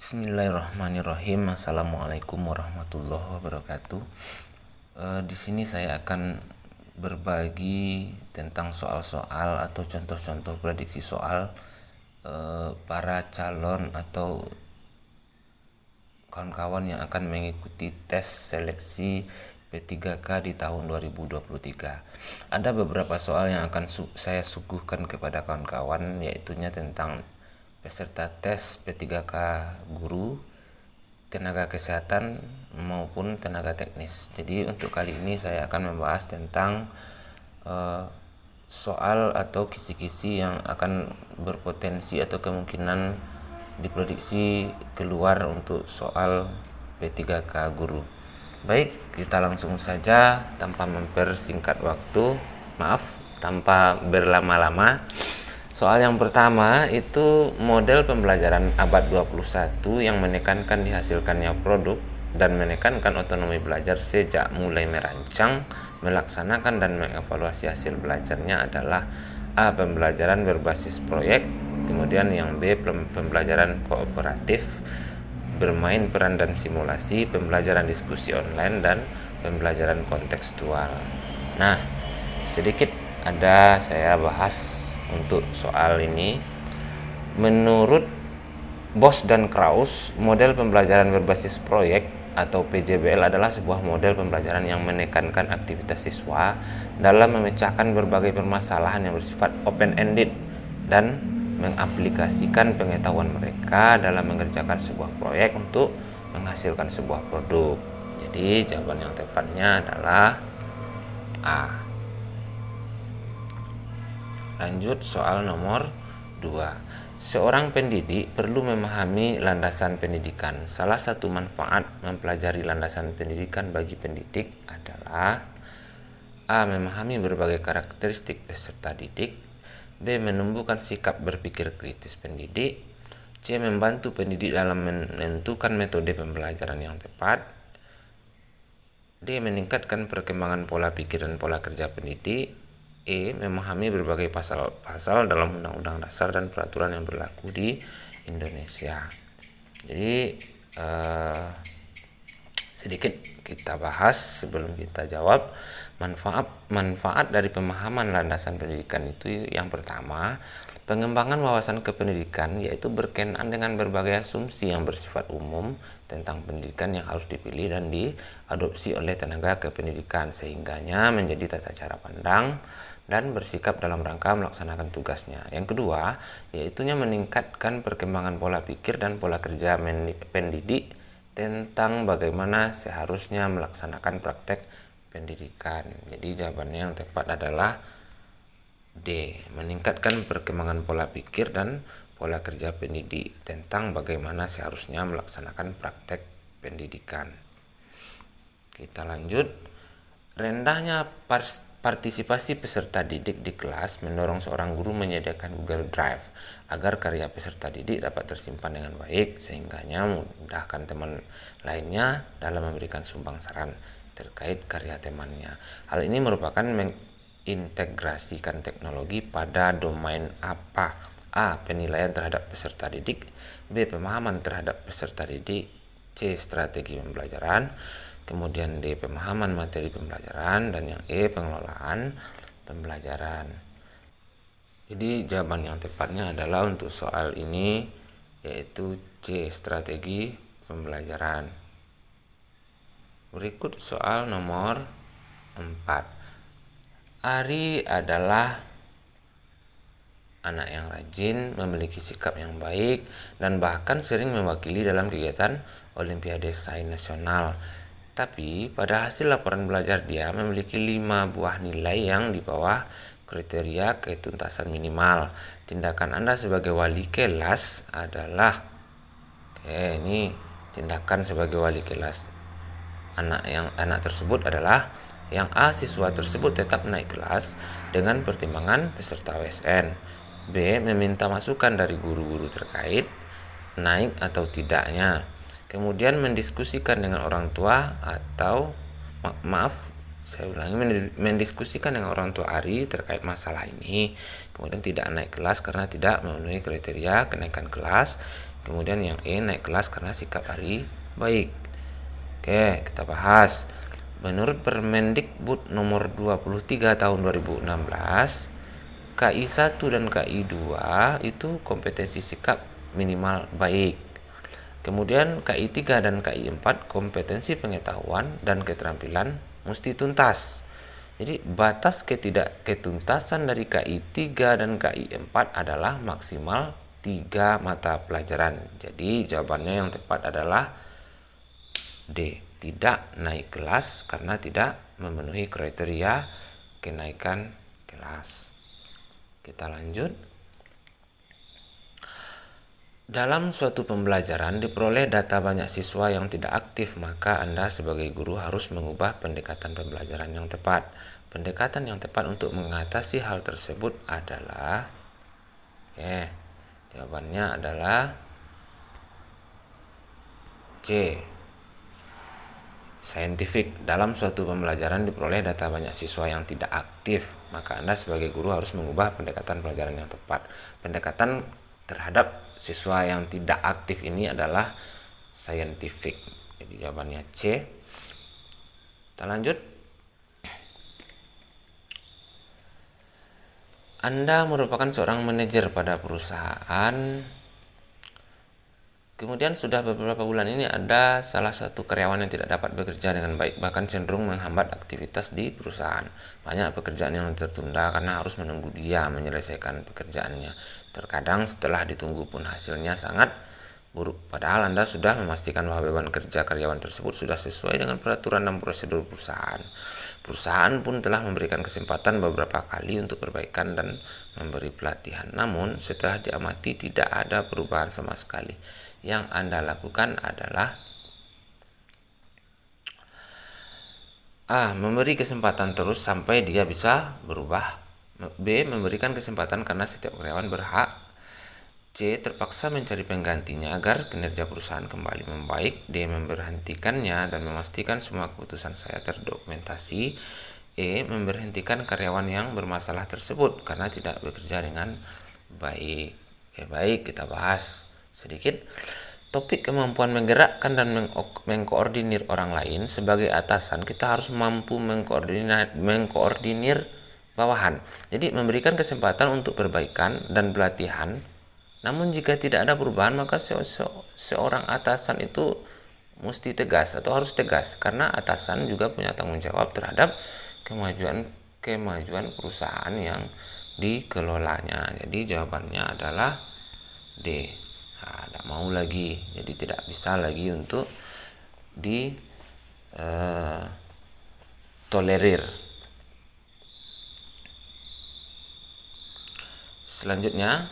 Bismillahirrahmanirrahim. Assalamualaikum warahmatullahi wabarakatuh. Di sini saya akan berbagi tentang soal-soal atau contoh-contoh prediksi soal para calon atau kawan-kawan yang akan mengikuti tes seleksi P3K di tahun 2023. Ada beberapa soal yang akan saya suguhkan kepada kawan-kawan, yaitunya tentang peserta tes P3K guru, tenaga kesehatan maupun tenaga teknis. Jadi untuk kali ini saya akan membahas tentang soal atau kisi-kisi yang akan berpotensi atau kemungkinan diprediksi keluar untuk soal P3K guru. Baik, kita langsung saja tanpa mempersingkat waktu, tanpa berlama-lama. Soal yang pertama itu model pembelajaran abad 21 yang menekankan dihasilkannya produk dan menekankan otonomi belajar sejak mulai merancang, melaksanakan dan mengevaluasi hasil belajarnya adalah A. Pembelajaran berbasis proyek, kemudian yang B. Pembelajaran kooperatif, bermain peran dan simulasi, pembelajaran diskusi online, dan pembelajaran kontekstual. Nah, sedikit saya bahas untuk soal ini. Menurut Bos dan Kraus, model pembelajaran berbasis proyek atau PJBL adalah sebuah model pembelajaran yang menekankan aktivitas siswa dalam memecahkan berbagai permasalahan yang bersifat open-ended dan mengaplikasikan pengetahuan mereka dalam mengerjakan sebuah proyek untuk menghasilkan sebuah produk. Jadi jawaban yang tepatnya adalah A. Lanjut soal nomor 2. Seorang pendidik perlu memahami landasan pendidikan. Salah satu manfaat mempelajari landasan pendidikan bagi pendidik adalah A. Memahami berbagai karakteristik peserta didik, B. Menumbuhkan sikap berpikir kritis pendidik, C. Membantu pendidik dalam menentukan metode pembelajaran yang tepat, D. Meningkatkan perkembangan pola pikir dan pola kerja pendidik, E. Memahami berbagai pasal-pasal dalam Undang-Undang Dasar dan peraturan yang berlaku di Indonesia. Jadi sedikit kita bahas sebelum kita jawab. Manfaat dari pemahaman landasan pendidikan itu yang pertama, pengembangan wawasan kependidikan, yaitu berkenaan dengan berbagai asumsi yang bersifat umum tentang pendidikan yang harus dipilih dan diadopsi oleh tenaga kependidikan, sehingganya menjadi tata cara pandang dan bersikap dalam rangka melaksanakan tugasnya. Yang kedua, yaitunya meningkatkan perkembangan pola pikir dan pola kerja pendidik tentang bagaimana seharusnya melaksanakan praktek pendidikan. Jadi jawabannya yang tepat adalah D. Meningkatkan perkembangan pola pikir dan pola kerja pendidik tentang bagaimana seharusnya melaksanakan praktek pendidikan. Kita lanjut. Rendahnya partisipasi peserta didik di kelas mendorong seorang guru menyediakan Google Drive agar karya peserta didik dapat tersimpan dengan baik, sehingganya memudahkan teman lainnya dalam memberikan sumbang saran terkait karya temannya. Hal ini merupakan mengintegrasikan teknologi pada domain apa? A. Penilaian terhadap peserta didik, B. Pemahaman terhadap peserta didik, C. Strategi pembelajaran, kemudian D. Pemahaman materi pembelajaran, dan yang E. Pengelolaan pembelajaran. Jadi jawaban yang tepatnya adalah untuk soal ini yaitu C. Strategi pembelajaran. Berikut soal nomor 4. Ari adalah anak yang rajin, memiliki sikap yang baik, dan bahkan sering mewakili dalam kegiatan Olimpiade Sains Nasional. Tapi pada hasil laporan belajar dia memiliki 5 buah nilai yang di bawah kriteria ketuntasan minimal. Tindakan Anda sebagai wali kelas adalah ini tindakan sebagai wali kelas anak tersebut adalah yang A. Siswa tersebut tetap naik kelas dengan pertimbangan peserta OSN. B. Meminta masukan dari guru-guru terkait naik atau tidaknya. Kemudian mendiskusikan dengan orang tua atau mendiskusikan dengan orang tua Ari terkait masalah ini. Kemudian tidak naik kelas karena tidak memenuhi kriteria kenaikan kelas. Kemudian yang E naik kelas karena sikap Ari baik. Oke, kita bahas. Menurut Permendikbud nomor 23 tahun 2016, KI 1 dan KI 2 itu kompetensi sikap minimal baik. Kemudian KI 3 dan KI 4 kompetensi pengetahuan dan keterampilan mesti tuntas. Jadi batas ketidakketuntasan dari KI 3 dan KI 4 adalah maksimal 3 mata pelajaran. Jadi jawabannya yang tepat adalah D, tidak naik kelas karena tidak memenuhi kriteria kenaikan kelas. Kita lanjut. Dalam suatu pembelajaran diperoleh data banyak siswa yang tidak aktif, maka Anda sebagai guru harus mengubah pendekatan pembelajaran yang tepat. Pendekatan yang tepat untuk mengatasi hal tersebut adalah jawabannya adalah C, scientific. Dalam suatu pembelajaran diperoleh data banyak siswa yang tidak aktif, maka Anda sebagai guru harus mengubah pendekatan pelajaran yang tepat. Pendekatan terhadap siswa yang tidak aktif ini adalah scientific. Jadi jawabannya C. Kita lanjut. Anda merupakan seorang manajer pada perusahaan. Kemudian sudah beberapa bulan ini ada salah satu karyawan yang tidak dapat bekerja dengan baik, bahkan cenderung menghambat aktivitas di perusahaan. Banyak pekerjaan yang tertunda karena harus menunggu dia menyelesaikan pekerjaannya. Terkadang setelah ditunggu pun hasilnya sangat buruk. Padahal Anda sudah memastikan bahwa beban kerja karyawan tersebut sudah sesuai dengan peraturan dan prosedur perusahaan. Perusahaan pun telah memberikan kesempatan beberapa kali untuk perbaikan dan memberi pelatihan. Namun setelah diamati tidak ada perubahan sama sekali. Yang Anda lakukan adalah A, memberi kesempatan terus sampai dia bisa berubah. B, memberikan kesempatan karena setiap karyawan berhak. C, terpaksa mencari penggantinya agar kinerja perusahaan kembali membaik. D, memberhentikannya dan memastikan semua keputusan saya terdokumentasi. E, memberhentikan karyawan yang bermasalah tersebut karena tidak bekerja dengan baik. Baik, kita bahas sedikit. Topik kemampuan menggerakkan dan mengkoordinir orang lain. Sebagai atasan kita harus mampu mengkoordinir bawahan. Jadi memberikan kesempatan untuk perbaikan dan pelatihan. Namun jika tidak ada perubahan, maka seorang atasan itu mesti tegas atau harus tegas, karena atasan juga punya tanggung jawab terhadap kemajuan perusahaan yang dikelolanya. Jadi jawabannya adalah D. Tidak mau lagi, jadi tidak bisa lagi untuk ditolerir. Selanjutnya,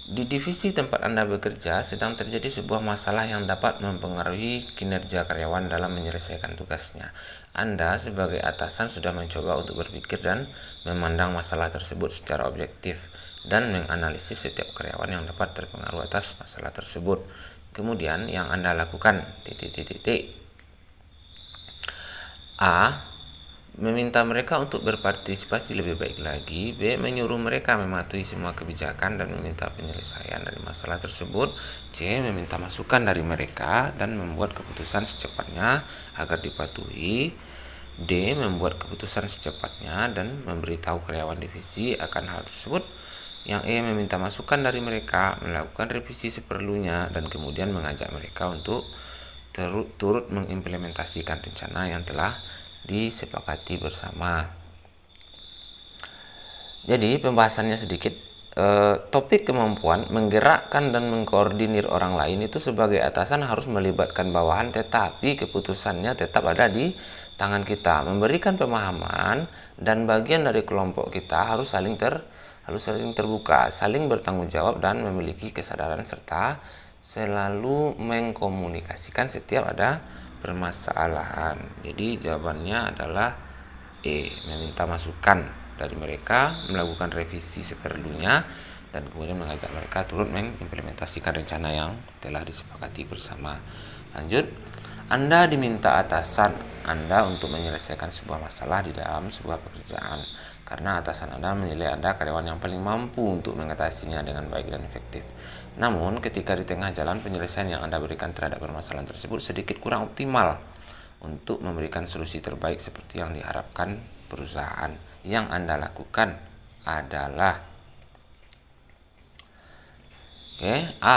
di divisi tempat Anda bekerja sedang terjadi sebuah masalah yang dapat mempengaruhi kinerja karyawan dalam menyelesaikan tugasnya. Anda sebagai atasan sudah mencoba untuk berpikir dan memandang masalah tersebut secara objektif dan menganalisis setiap karyawan yang dapat terpengaruh atas masalah tersebut. Kemudian yang Anda lakukan A, meminta mereka untuk berpartisipasi lebih baik lagi. B, menyuruh mereka mematuhi semua kebijakan dan meminta penyelesaian dari masalah tersebut. C, meminta masukan dari mereka dan membuat keputusan secepatnya agar dipatuhi. D, membuat keputusan secepatnya dan memberitahu karyawan divisi akan hal tersebut. Yang E, meminta masukan dari mereka, melakukan revisi seperlunya, dan kemudian mengajak mereka untuk turut mengimplementasikan rencana yang telah disepakati bersama. Jadi pembahasannya sedikit. Topik kemampuan menggerakkan dan mengkoordinir orang lain itu sebagai atasan harus melibatkan bawahan, tetapi keputusannya tetap ada di tangan kita. Memberikan pemahaman dan bagian dari kelompok kita harus saling terbuka, saling bertanggung jawab dan memiliki kesadaran serta selalu mengkomunikasikan setiap ada permasalahan. Jadi jawabannya adalah E, meminta masukan dari mereka, melakukan revisi seperlunya, dan kemudian mengajak mereka turut mengimplementasikan rencana yang telah disepakati bersama. Lanjut, Anda diminta atasan Anda untuk menyelesaikan sebuah masalah di dalam sebuah pekerjaan. Karena atasan Anda menilai Anda karyawan yang paling mampu untuk mengatasinya dengan baik dan efektif. Namun, ketika di tengah jalan penyelesaian yang Anda berikan terhadap permasalahan tersebut sedikit kurang optimal untuk memberikan solusi terbaik seperti yang diharapkan perusahaan. Yang Anda lakukan adalah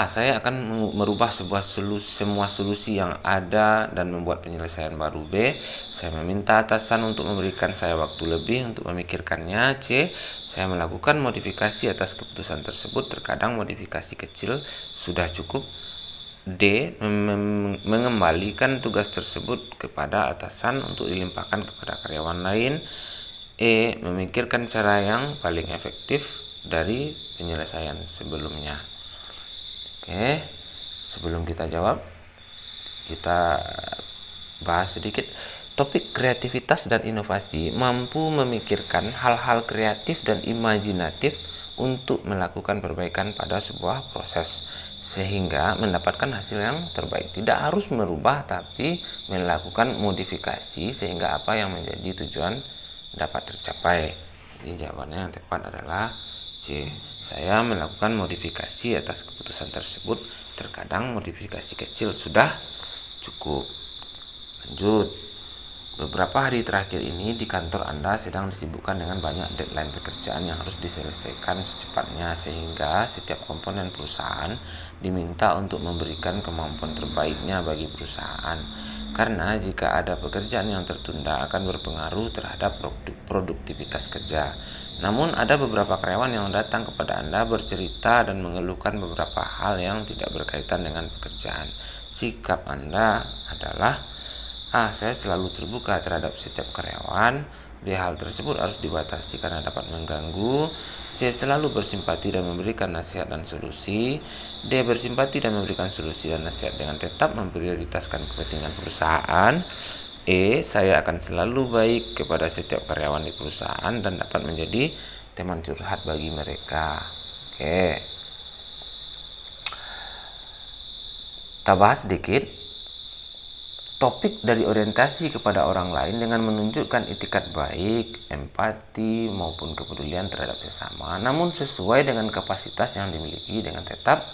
saya akan merubah semua solusi yang ada dan membuat penyelesaian baru. B. Saya meminta atasan untuk memberikan saya waktu lebih untuk memikirkannya. C. Saya melakukan modifikasi atas keputusan tersebut. Terkadang modifikasi kecil sudah cukup. D. Mengembalikan tugas tersebut kepada atasan untuk dilimpahkan kepada karyawan lain. E. Memikirkan cara yang paling efektif dari penyelesaian sebelumnya. Sebelum kita jawab, kita bahas sedikit. Topik kreativitas dan inovasi mampu memikirkan hal-hal kreatif dan imajinatif untuk melakukan perbaikan pada sebuah proses sehingga mendapatkan hasil yang terbaik. Tidak harus merubah, tapi melakukan modifikasi sehingga apa yang menjadi tujuan dapat tercapai. Jadi jawabannya yang tepat adalah C. Saya melakukan modifikasi atas keputusan tersebut. Terkadang modifikasi kecil sudah cukup. Lanjut. Beberapa hari terakhir ini di kantor Anda sedang disibukkan dengan banyak deadline pekerjaan yang harus diselesaikan secepatnya sehingga setiap komponen perusahaan diminta untuk memberikan kemampuan terbaiknya bagi perusahaan. Karena jika ada pekerjaan yang tertunda akan berpengaruh terhadap produktivitas kerja. Namun ada beberapa karyawan yang datang kepada Anda bercerita dan mengeluhkan beberapa hal yang tidak berkaitan dengan pekerjaan. Sikap Anda adalah A. Saya selalu terbuka terhadap setiap karyawan. B. Hal tersebut harus dibatasi karena dapat mengganggu. C. Selalu bersimpati dan memberikan nasihat dan solusi. D. Bersimpati dan memberikan solusi dan nasihat dengan tetap memprioritaskan kepentingan perusahaan. E. Saya akan selalu baik kepada setiap karyawan di perusahaan dan dapat menjadi teman curhat bagi mereka. Kita bahas sedikit. Topik dari orientasi kepada orang lain dengan menunjukkan itikat baik, empati, maupun kepedulian terhadap sesama, namun sesuai dengan kapasitas yang dimiliki dengan tetap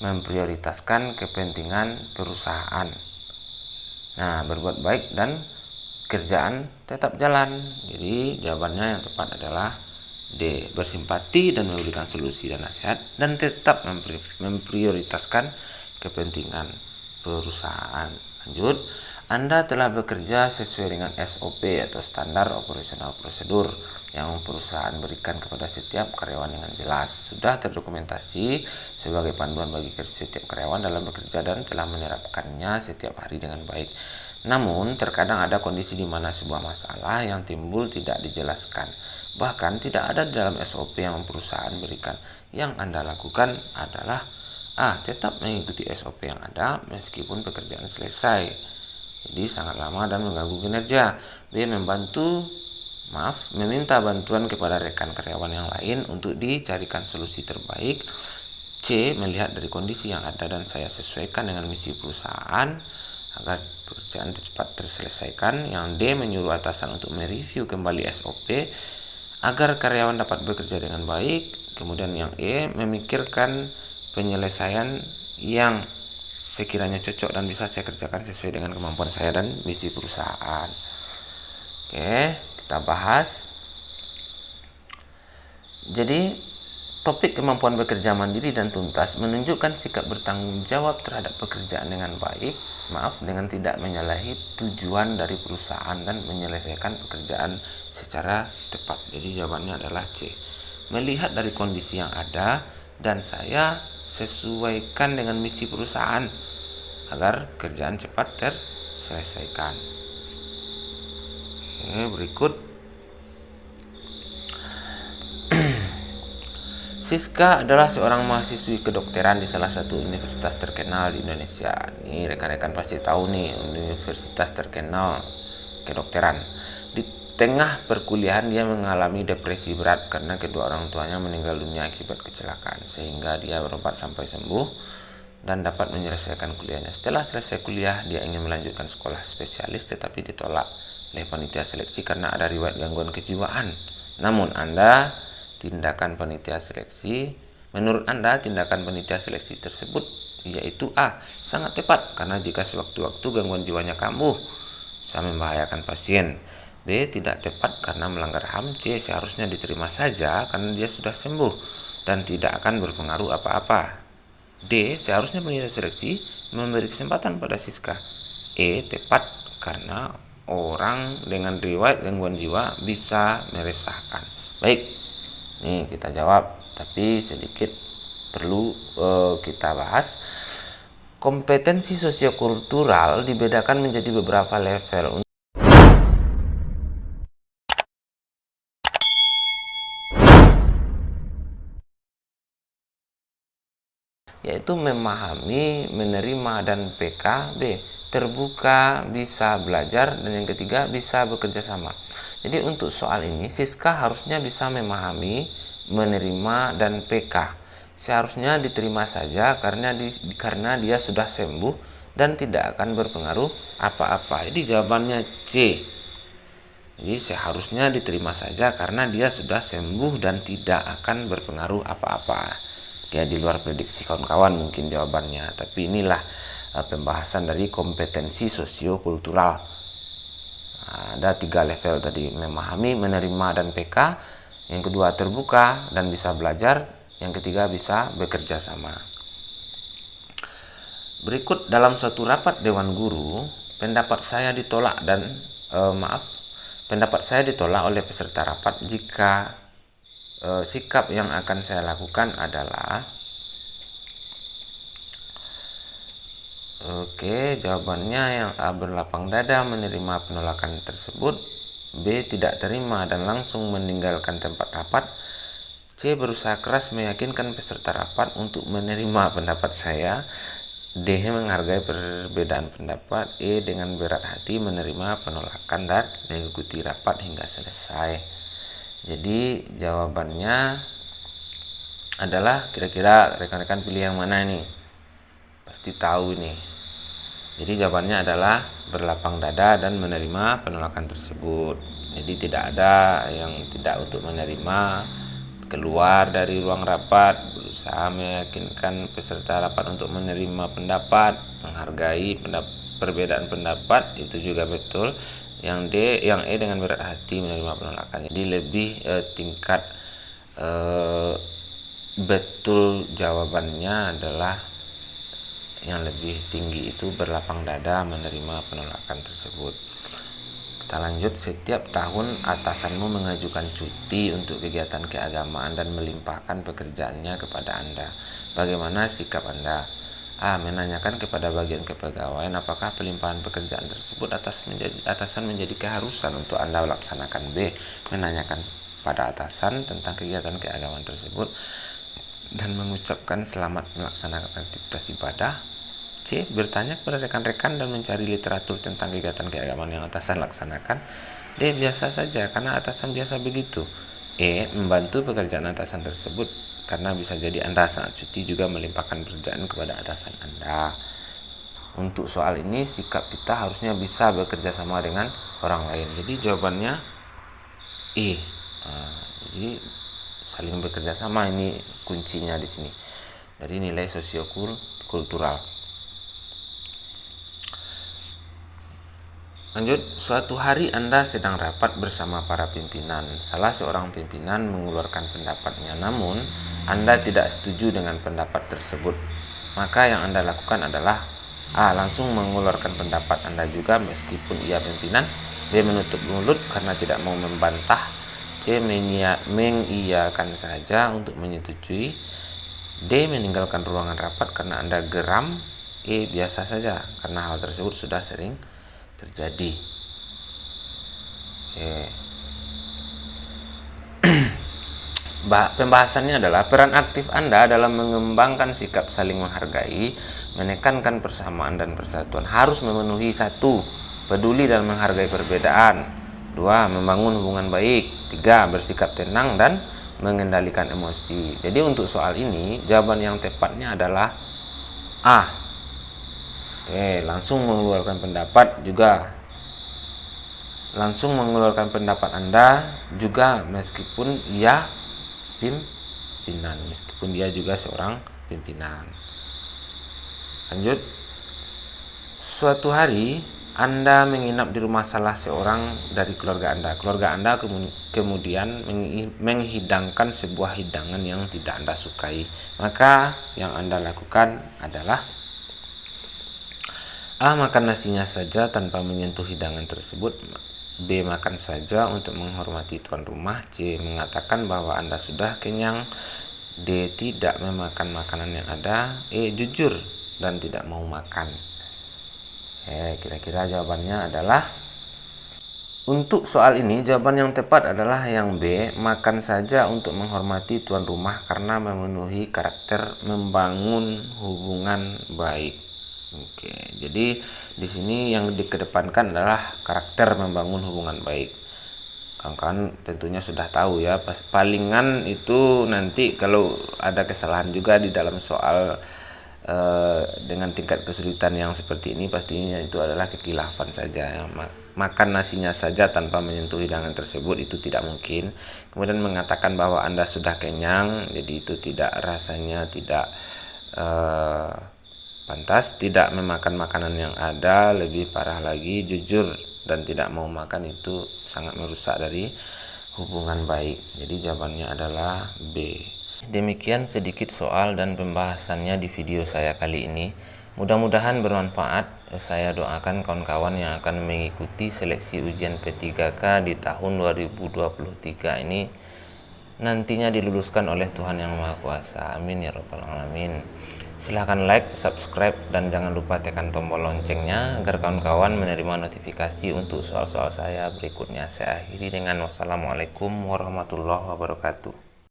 memprioritaskan kepentingan perusahaan. Nah, berbuat baik dan kerjaan tetap jalan. Jadi jawabannya yang tepat adalah D. Bersimpati dan memberikan solusi dan nasihat dan tetap memprioritaskan kepentingan perusahaan. Lanjut. Anda telah bekerja sesuai dengan SOP atau standar operasional prosedur yang perusahaan berikan kepada setiap karyawan dengan jelas. Sudah terdokumentasi sebagai panduan bagi setiap karyawan dalam bekerja dan telah menerapkannya setiap hari dengan baik. Namun, terkadang ada kondisi di mana sebuah masalah yang timbul tidak dijelaskan. Bahkan tidak ada di dalam SOP yang perusahaan berikan. Yang Anda lakukan adalah A. Tetap mengikuti SOP yang ada meskipun pekerjaan selesai. Jadi sangat lama dan mengganggu kinerja. B. Meminta bantuan kepada rekan karyawan yang lain untuk dicarikan solusi terbaik. C. Melihat dari kondisi yang ada dan saya sesuaikan dengan misi perusahaan agar pekerjaan cepat terselesaikan. Yang D. Menyuruh atasan untuk mereview kembali SOP agar karyawan dapat bekerja dengan baik. Kemudian yang E. Memikirkan penyelesaian yang sekiranya cocok dan bisa saya kerjakan sesuai dengan kemampuan saya dan misi perusahaan. Kita bahas. Jadi, topik kemampuan bekerja mandiri dan tuntas menunjukkan sikap bertanggung jawab terhadap pekerjaan dengan baik, dengan tidak menyalahi tujuan dari perusahaan dan menyelesaikan pekerjaan secara tepat. Jadi jawabannya adalah C. Melihat dari kondisi yang ada dan saya sesuaikan dengan misi perusahaan agar kerjaan cepat terselesaikan. Berikut. Siska adalah seorang mahasiswi kedokteran di salah satu universitas terkenal di Indonesia. Ini rekan-rekan pasti tahu nih, universitas terkenal kedokteran. Di tengah perkuliahan dia mengalami depresi berat karena kedua orang tuanya meninggal dunia akibat kecelakaan, sehingga dia berobat sampai sembuh dan dapat menyelesaikan kuliahnya. Setelah selesai kuliah, dia ingin melanjutkan sekolah spesialis tetapi ditolak oleh panitia seleksi karena ada riwayat gangguan kejiwaan. Namun tindakan panitia seleksi Menurut Anda, tindakan panitia seleksi tersebut yaitu A. Sangat tepat karena jika sewaktu-waktu gangguan jiwanya kambuh bisa membahayakan pasien. B. Tidak tepat karena melanggar HAM. C. Seharusnya diterima saja karena dia sudah sembuh dan tidak akan berpengaruh apa-apa. D. Seharusnya panitia seleksi memberi kesempatan pada Siska. E. Tepat karena orang dengan riwayat gangguan jiwa bisa meresahkan. Baik, nih kita jawab, tapi sedikit perlu kita bahas. Kompetensi sosiokultural dibedakan menjadi beberapa level, yaitu memahami, menerima, dan PKB. Terbuka, bisa belajar, dan yang ketiga bisa bekerja sama. Jadi untuk soal ini Siska harusnya bisa memahami, menerima, dan PK. Seharusnya diterima saja karena dia sudah sembuh dan tidak akan berpengaruh apa-apa. Jadi jawabannya C. Jadi seharusnya diterima saja karena dia sudah sembuh dan tidak akan berpengaruh apa-apa. Ya, di luar prediksi kawan-kawan mungkin jawabannya, tapi inilah pembahasan dari kompetensi sosiokultural. Ada 3 level tadi, memahami, menerima, dan PK. Yang kedua terbuka dan bisa belajar. Yang ketiga bisa bekerja sama. Berikut dalam suatu rapat Dewan Guru, pendapat saya ditolak oleh peserta rapat jika sikap yang akan saya lakukan adalah jawabannya yang A. Berlapang dada menerima penolakan tersebut. B. Tidak terima dan langsung meninggalkan tempat rapat. C. Berusaha keras meyakinkan peserta rapat untuk menerima pendapat saya. D. Menghargai perbedaan pendapat. E. Dengan berat hati menerima penolakan dan mengikuti rapat hingga selesai. Jadi jawabannya adalah, kira-kira rekan-rekan pilih yang mana ini? Pasti tahu ini. Jadi jawabannya adalah berlapang dada dan menerima penolakan tersebut. Jadi tidak ada yang tidak untuk menerima, keluar dari ruang rapat, berusaha meyakinkan peserta rapat untuk menerima pendapat, menghargai perbedaan pendapat, itu juga betul. Yang E dengan berat hati menerima penolakan. Jadi lebih tingkat betul jawabannya adalah yang lebih tinggi itu berlapang dada menerima penolakan tersebut. Kita lanjut. Setiap tahun atasanmu mengajukan cuti untuk kegiatan keagamaan dan melimpahkan pekerjaannya kepada Anda. Bagaimana sikap Anda? A. Menanyakan kepada bagian kepegawaian apakah pelimpahan pekerjaan tersebut atasan menjadi keharusan untuk Anda laksanakan. B. Menanyakan pada atasan tentang kegiatan keagamaan tersebut dan mengucapkan selamat melaksanakan aktivitas ibadah. C. Bertanya kepada rekan-rekan dan mencari literatur tentang kegiatan keagamaan yang atasan laksanakan. D. Biasa saja karena atasan biasa begitu. E. Membantu pekerjaan atasan tersebut karena bisa jadi Anda saat cuti juga melimpahkan pekerjaan kepada atasan Anda. Untuk soal ini sikap kita harusnya bisa bekerja sama dengan orang lain. Jadi jawabannya E. Jadi saling bekerja sama, ini kuncinya di sini dari nilai sosiokultural. Lanjut, suatu hari Anda sedang rapat bersama para pimpinan. Salah seorang pimpinan mengeluarkan pendapatnya, namun Anda tidak setuju dengan pendapat tersebut. Maka yang Anda lakukan adalah A. Langsung mengeluarkan pendapat Anda juga meskipun ia pimpinan. B. Menutup mulut karena tidak mau membantah. C. Mengiyakan saja untuk menyetujui. D. Meninggalkan ruangan rapat karena Anda geram. E. Biasa saja karena hal tersebut sudah sering terjadi. Pembahasannya adalah peran aktif Anda dalam mengembangkan sikap saling menghargai, menekankan persamaan dan persatuan harus memenuhi 1. Peduli dan menghargai perbedaan. 2. Membangun hubungan baik. 3. Bersikap tenang dan mengendalikan emosi. Jadi untuk soal ini jawaban yang tepatnya adalah A. Langsung mengeluarkan pendapat juga. Langsung mengeluarkan pendapat Anda juga meskipun ia pimpinan meskipun dia juga seorang pimpinan. Lanjut. Suatu hari Anda menginap di rumah salah seorang dari keluarga Anda. Keluarga Anda kemudian menghidangkan sebuah hidangan yang tidak Anda sukai. Maka yang Anda lakukan adalah A. Makan nasinya saja tanpa menyentuh hidangan tersebut. B. Makan saja untuk menghormati tuan rumah. C. Mengatakan bahwa Anda sudah kenyang. D. Tidak memakan makanan yang ada. E. Jujur dan tidak mau makan. Kira-kira jawabannya adalah, untuk soal ini jawaban yang tepat adalah yang B. Makan saja untuk menghormati tuan rumah karena memenuhi karakter membangun hubungan baik. Oke, jadi di sini yang dikedepankan adalah karakter membangun hubungan baik. Kawan-kawan tentunya sudah tahu ya, palingan itu nanti kalau ada kesalahan juga di dalam soal dengan tingkat kesulitan yang seperti ini, pastinya itu adalah kekhilafan saja ya. Makan nasinya saja tanpa menyentuh hidangan tersebut itu tidak mungkin. Kemudian mengatakan bahwa Anda sudah kenyang, jadi itu tidak, rasanya tidak pantas. Tidak memakan makanan yang ada, lebih parah lagi jujur dan tidak mau makan, itu sangat merusak dari hubungan baik. Jadi jawabannya adalah B. Demikian sedikit soal dan pembahasannya di video saya kali ini. Mudah-mudahan bermanfaat. Saya doakan kawan-kawan yang akan mengikuti seleksi ujian P3K di tahun 2023 ini nantinya diluluskan oleh Tuhan Yang Maha Kuasa. Amin ya rabbal alamin. Silahkan like, subscribe, dan jangan lupa tekan tombol loncengnya agar kawan-kawan menerima notifikasi untuk soal-soal saya berikutnya. Saya akhiri dengan wassalamualaikum warahmatullahi wabarakatuh.